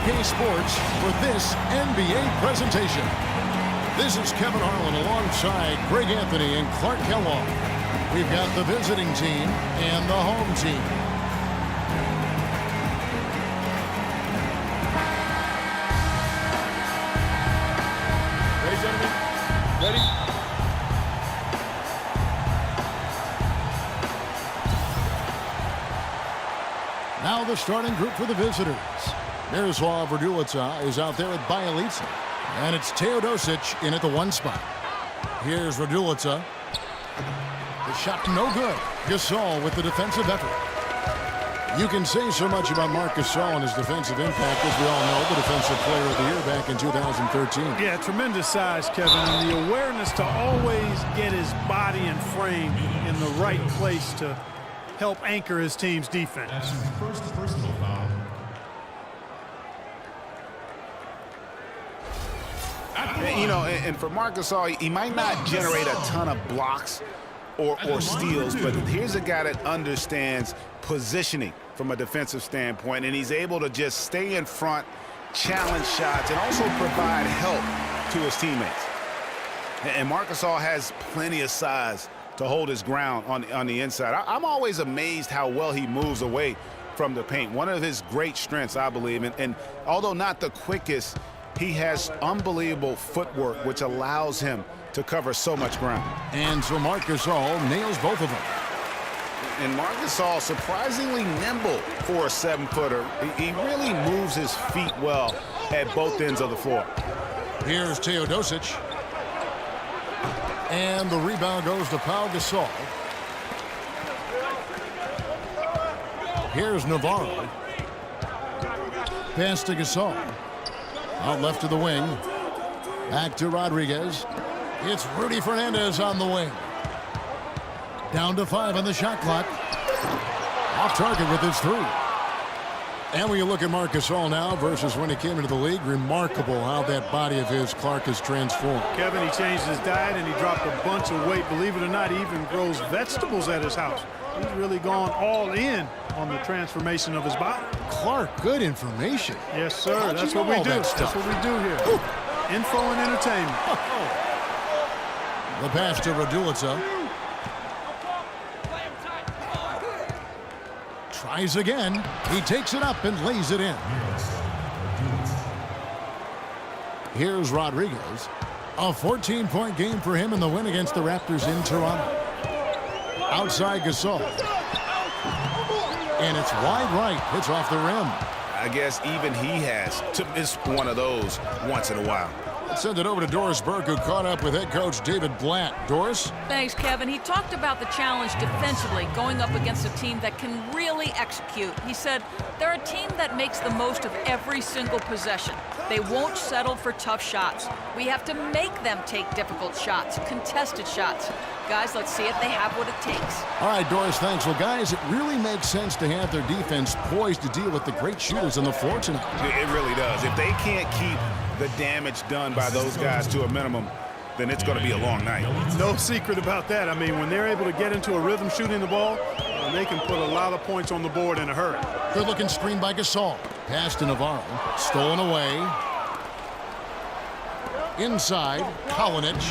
2K Sports for this NBA presentation. This is Kevin Harlan alongside Greg Anthony and Clark Kellogg. We've got the visiting team and the home team. Ready, gentlemen? Ready? Now the starting group for the visitors. Miroslav Raduljic is out there at Bjelica. And it's Teodosic in at the 1 spot. Here's Raduljic. The shot no good. Gasol with the defensive effort. You can say so much about Marc Gasol and his defensive impact. As we all know, the defensive player of the year back in 2013. Yeah, tremendous size, Kevin, and the awareness to always get his body and frame in the right place to help anchor his team's defense. That's his first personal foul. You know, and for Marc Gasol, he might not generate a ton of blocks or steals, but here's a guy that understands positioning from a defensive standpoint, and he's able to just stay in front, challenge shots, and also provide help to his teammates. And Marc Gasol has plenty of size to hold his ground on the inside. I'm always amazed how well he moves away from the paint. One of his great strengths, I believe, and although not the quickest, he has unbelievable footwork, which allows him to cover so much ground. And so Marc Gasol nails both of them. And Marc Gasol, surprisingly nimble for a 7-footer. He really moves his feet well at both ends of the floor. Here's Teodosic. And the rebound goes to Pau Gasol. Here's Navarro. Pass to Gasol. Out left to the wing. Back to Rodriguez. It's Rudy Fernandez on the wing. Down to 5 on the shot clock. Off target with his 3. And when you look at Marc Gasol now versus when he came into the league, remarkable how that body of his, Clark, has transformed. Kevin, he changed his diet and he dropped a bunch of weight. Believe it or not, he even grows vegetables at his house. He's really gone all in on the transformation of his body. Clark, good information. Yes, sir. That's what we do. That's what we do here. Ooh. Info and entertainment. The pass to Raduljic. Tries again. He takes it up and lays it in. Here's Rodriguez. A 14-point game for him in the win against the Raptors in Toronto. Outside Gasol. And it's wide right. It's off the rim. I guess even he has to miss one of those once in a while. Let's send it over to Doris Burke, who caught up with head coach David Blatt. Doris? Thanks, Kevin. He talked about the challenge defensively, going up against a team that can really execute. He said, they're a team that makes the most of every single possession. They won't settle for tough shots. We have to make them take difficult shots, contested shots. Guys, let's see if they have what it takes. All right, Doris, thanks. Well, guys, it really makes sense to have their defense poised to deal with the great shooters on the floor tonight. It really does. If they can't keep the damage done by those guys to a minimum, then it's going to be a long night. No secret about that. I mean, when they're able to get into a rhythm shooting the ball, they can put a lot of points on the board in a hurry. Good-looking screen by Gasol. Pass to Navarro. Stolen away. Inside, Kalinic.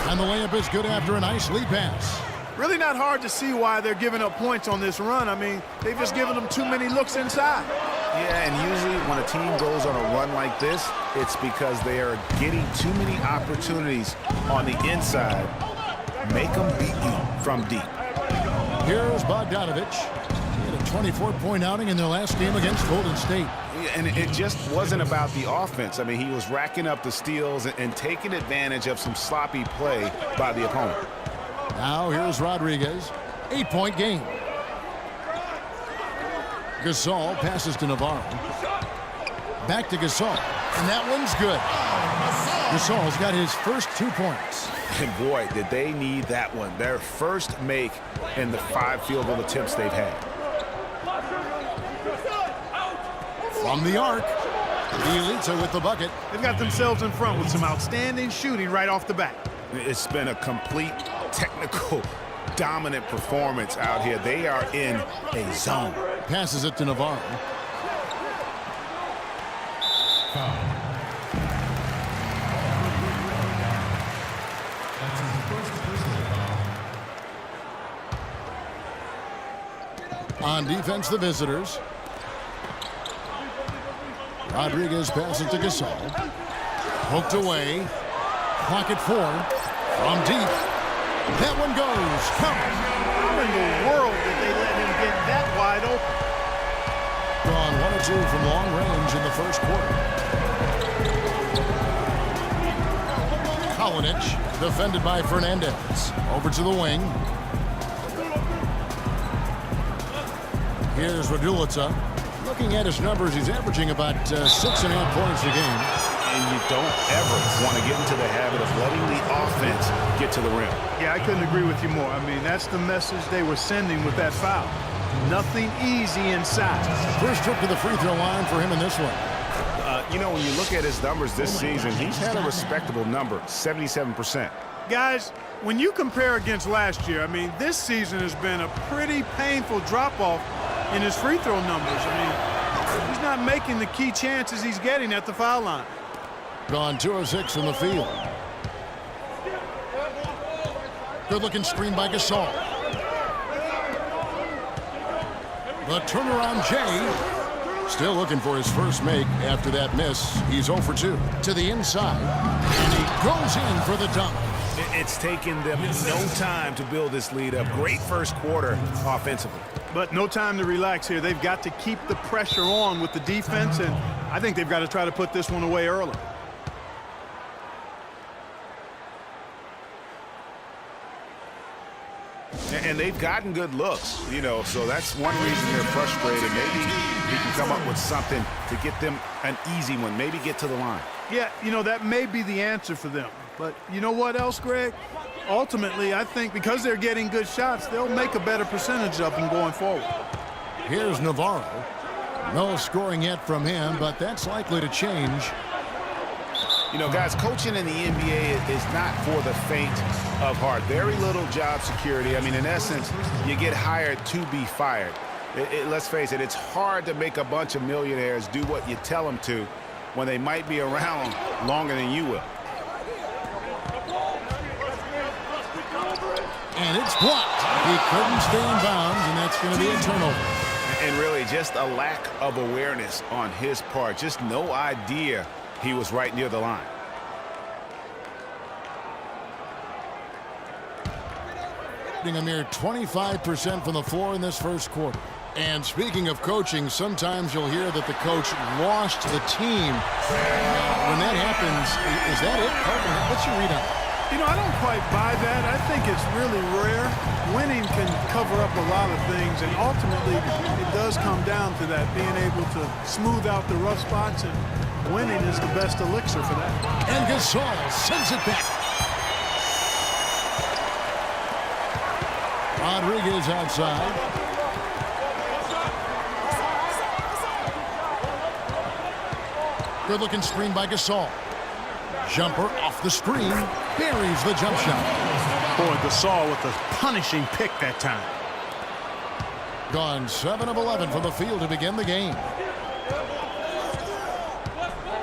And the layup is good after a nice lead pass. Really not hard to see why they're giving up points on this run. I mean, they've just given them too many looks inside. Yeah, and usually when a team goes on a run like this, it's because they are getting too many opportunities on the inside. Make them beat you from deep. Here's Bogdanovic. He had a 24-point outing in their last game against Golden State. And it just wasn't about the offense. I mean, he was racking up the steals and taking advantage of some sloppy play by the opponent. Now here's Rodriguez. 8-point game. Gasol passes to Navarro. Back to Gasol. And that one's good. Gasol's got his first 2 points. And boy, did they need that one. Their first make in the 5 field goal attempts they've had. From the arc, Bjelica with the bucket. They've got themselves in front with some outstanding shooting right off the bat. It's been a complete technical dominant performance out here. They are in a zone. Passes it to Navarro. Foul. That's his first personal foul. On defense, the visitors. Rodriguez passes to Gasol. Poked away. Clock at 4. From deep. That one goes. Count. How in the world did they let him get that wide open? Gone 1 or 2 from long range in the first quarter. Kalinic, defended by Fernandez. Over to the wing. Here's Raduljic. Looking at his numbers, he's averaging about 6.5 points a game. And you don't ever want to get into the habit of letting the offense get to the rim. Yeah, I couldn't agree with you more. I mean, that's the message they were sending with that foul. Nothing easy inside. First trip to the free throw line for him in this one. You know, when you look at his numbers this season, he's had a respectable number, 77%. Guys, when you compare against last year, I mean, this season has been a pretty painful drop-off in his free throw numbers. I mean, he's not making the key chances he's getting at the foul line. Gone 2 of 6 from the field. Good-looking screen by Gasol. The turnaround Jay. Still looking for his first make after that miss. He's 0 for 2. To the inside. And he goes in for the dunk. It's taken them no time to build this lead up. Great first quarter offensively. But no time to relax here. They've got to keep the pressure on with the defense, and I think they've got to try to put this one away early. And they've gotten good looks, you know, so that's one reason they're frustrated. Maybe he can come up with something to get them an easy one, maybe get to the line. Yeah, you know, that may be the answer for them. But you know what else, Greg? Ultimately, I think because they're getting good shots, they'll make a better percentage of them going forward. Here's Navarro. No scoring yet from him, but that's likely to change. You know, guys, coaching in the NBA is not for the faint of heart. Very little job security. I mean, in essence, you get hired to be fired. Let's face it, it's hard to make a bunch of millionaires do what you tell them to when they might be around longer than you will. And it's blocked. He couldn't stay in bounds, and that's going to be a turnover. And really just a lack of awareness on his part. Just no idea he was right near the line. A mere 25% from the floor in this first quarter. And speaking of coaching, sometimes you'll hear that the coach lost the team. When that happens, is that it, Carter? What's your read on it? You know, I don't quite buy that. I think it's really rare. Winning can cover up a lot of things, and ultimately it does come down to that, being able to smooth out the rough spots, and winning is the best elixir for that. And Gasol sends it back. Rodriguez outside. Good-looking screen by Gasol. Jumper off the screen. Buries the jump shot. Boy, Gasol with a punishing pick that time. Gone 7 of 11 from the field to begin the game.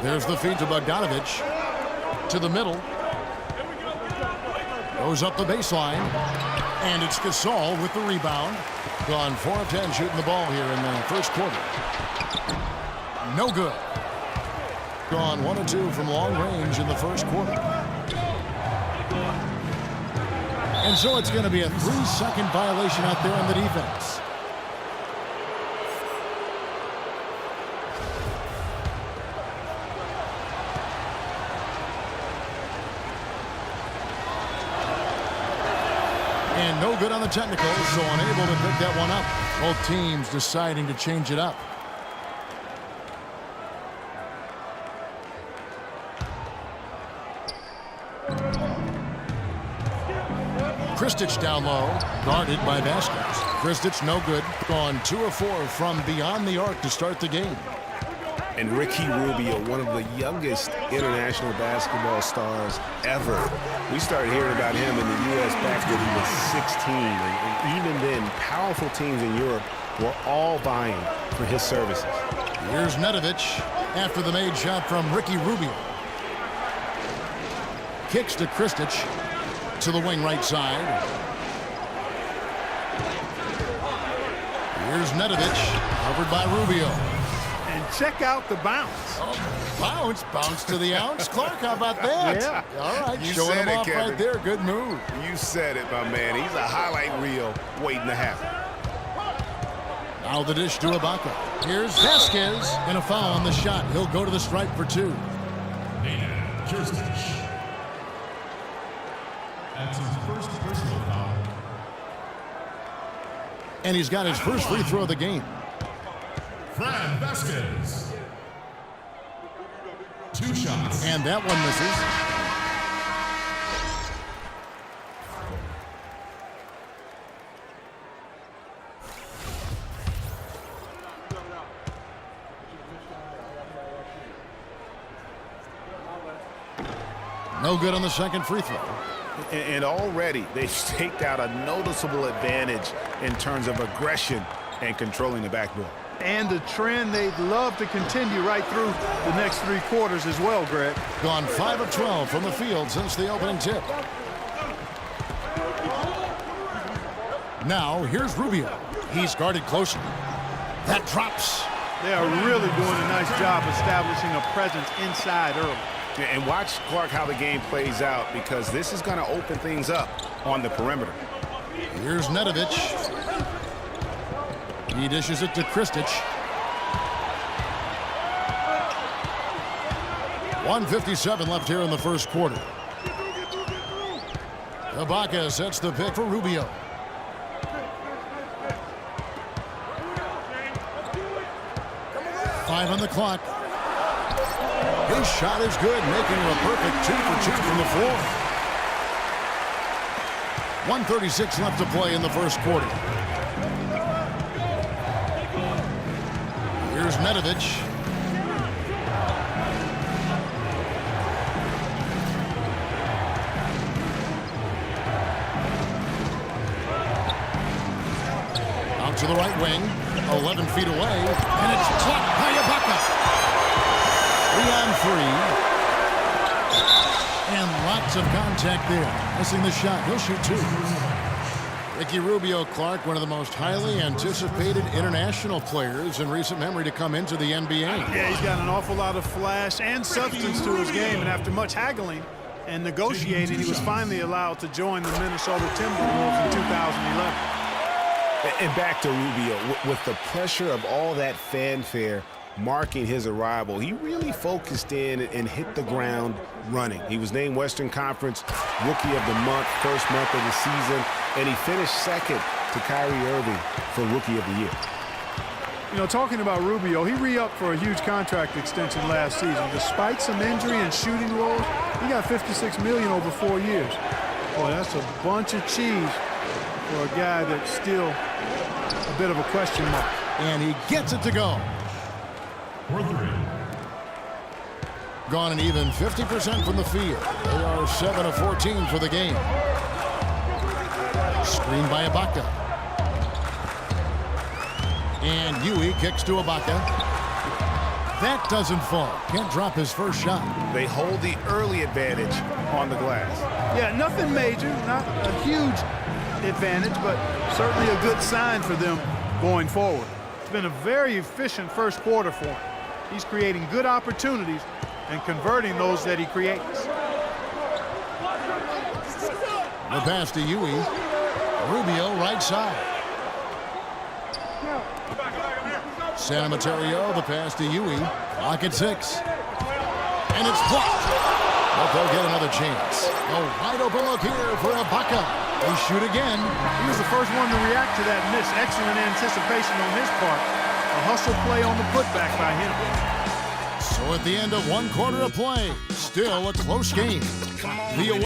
There's the feed to Bogdanovich. To the middle. Goes up the baseline. And it's Gasol with the rebound. Gone 4 of 10 shooting the ball here in the first quarter. No good. Gone 1 or 2 from long range in the first quarter. And so it's going to be a 3-second violation out there on the defense. And no good on the technical, so unable to pick that one up. Both teams deciding to change it up. Kristich down low, guarded by Vasquez. Kristich no good. Gone 2 of 4 from beyond the arc to start the game. And Ricky Rubio, one of the youngest international basketball stars ever. We started hearing about him in the U.S. back when he was 16. And even then, powerful teams in Europe were all vying for his services. Here's Nedovic, after the made shot from Ricky Rubio. Kicks to Kristic to the wing right side. Here's Nedovic, covered by Rubio. And check out the bounce. Bounce to the ounce. Clark, how about that? Yeah. All right, You showing said him it, off Kevin. right there. Good move. You said it, my man. He's a highlight reel waiting to happen. Now the dish to Ibaka. Here's Vasquez, and a foul on the shot. He'll go to the stripe for 2. That's his first personal foul. And he's got his first free throw of the game. Fran Vasquez. 2 shots. And that one misses. No good on the second free throw. And already they've staked out a noticeable advantage in terms of aggression and controlling the backboard. And the trend they'd love to continue right through the next 3 quarters as well, Greg. Gone 5 of 12 from the field since the opening tip. Now here's Rubio. He's guarded closely. That drops. They are really doing a nice job establishing a presence inside early. And watch, Clark, how the game plays out, because this is going to open things up on the perimeter. Here's Nedovic. He dishes it to Kristic. 1:57 left here in the first quarter. Ibaka sets the pick for Rubio. Five on the clock. His shot is good, making him a perfect 2 for 2 from the floor. 1:36 left to play in the first quarter. Here's Nedovic. Out to the right wing, 11 feet away, and it's blocked by Ibaka. 3 on 3. And lots of contact there. Missing the shot. He'll shoot 2. Ricky Rubio, Clark, one of the most highly anticipated international players in recent memory to come into the NBA. Yeah, he's got an awful lot of flash and substance to his game, and after much haggling and negotiating, he was finally allowed to join the Minnesota Timberwolves in 2011. And back to Rubio, with the pressure of all that fanfare marking his arrival, he really focused in and hit the ground running. He was named Western Conference Rookie of the Month, first month of the season, and he finished second to Kyrie Irving for Rookie of the Year. You know, talking about Rubio, he re-upped for a huge contract extension last season. Despite some injury and shooting woes, he got $56 million over 4 years. Boy, that's a bunch of cheese for a guy that's still a bit of a question mark. And he gets it to go. For 3. Gone an even 50% from the field. They are 7 of 14 for the game. Screened by Ibaka. And Yui kicks to Ibaka. That doesn't fall. Can't drop his first shot. They hold the early advantage on the glass. Yeah, nothing major, not a huge advantage, but certainly a good sign for them going forward. It's been a very efficient first quarter for him. He's creating good opportunities and converting those that he creates. The pass to Yui. Rubio right side. Santa Materio, the pass to Yui. Clock at 6. And it's blocked. But they'll get another chance. A wide open look here for Ibaka. They shoot again. He was the first one to react to that miss. Excellent anticipation on his part. A hustle play on the putback by him. So at the end of 1 quarter of play, still a close game. The